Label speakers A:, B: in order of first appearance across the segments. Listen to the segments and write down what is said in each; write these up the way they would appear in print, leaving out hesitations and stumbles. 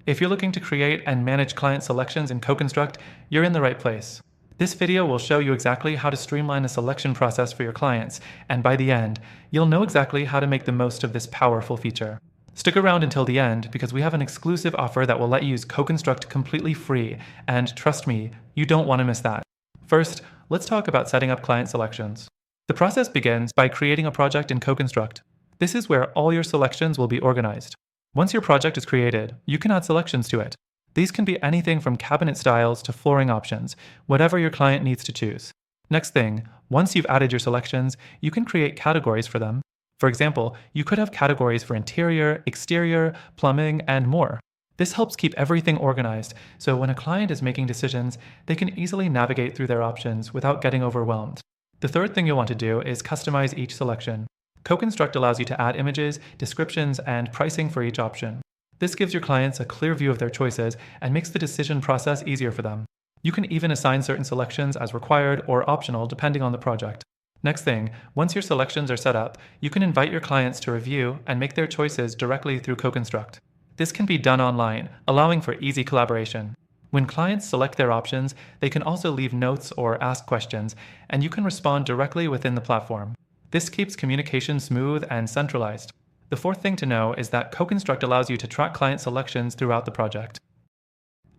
A: If you're looking to create and manage client selections in CoConstruct, you're in the right place. This video will show you exactly how to streamline the selection process for your clients, and by the end, you'll know exactly how to make the most of this powerful feature. Stick around until the end because we have an exclusive offer that will let you use CoConstruct completely free, and trust me, you don't want to miss that. First, let's talk about setting up client selections. The process begins by creating a project in CoConstruct. This is where all your selections will be organized. Once your project is created, you can add selections to it. These can be anything from cabinet styles to flooring options, whatever your client needs to choose. Next thing, once you've added your selections, you can create categories for them. For example, you could have categories for interior, exterior, plumbing, and more. This helps keep everything organized, so when a client is making decisions, they can easily navigate through their options without getting overwhelmed. The third thing you'll want to do is customize each selection. CoConstruct allows you to add images, descriptions, and pricing for each option. This gives your clients a clear view of their choices and makes the decision process easier for them. You can even assign certain selections as required or optional depending on the project. Next thing, once your selections are set up, you can invite your clients to review and make their choices directly through CoConstruct. This can be done online, allowing for easy collaboration. When clients select their options, they can also leave notes or ask questions, and you can respond directly within the platform. This keeps communication smooth and centralized. The fourth thing to know is that CoConstruct allows you to track client selections throughout the project.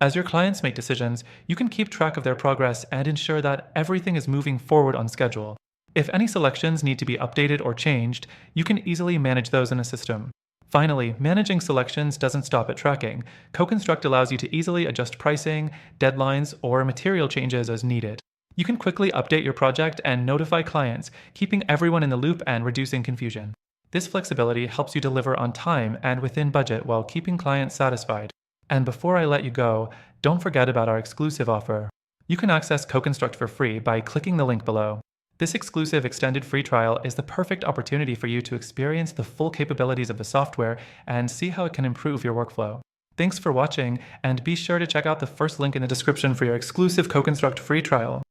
A: As your clients make decisions, you can keep track of their progress and ensure that everything is moving forward on schedule. If any selections need to be updated or changed, you can easily manage those in a system. Finally, managing selections doesn't stop at tracking. CoConstruct allows you to easily adjust pricing, deadlines, or material changes as needed. You can quickly update your project and notify clients, keeping everyone in the loop and reducing confusion. This flexibility helps you deliver on time and within budget while keeping clients satisfied. And before I let you go, don't forget about our exclusive offer. You can access CoConstruct for free by clicking the link below. This exclusive extended free trial is the perfect opportunity for you to experience the full capabilities of the software and see how it can improve your workflow. Thanks for watching, and be sure to check out the first link in the description for your exclusive CoConstruct free trial.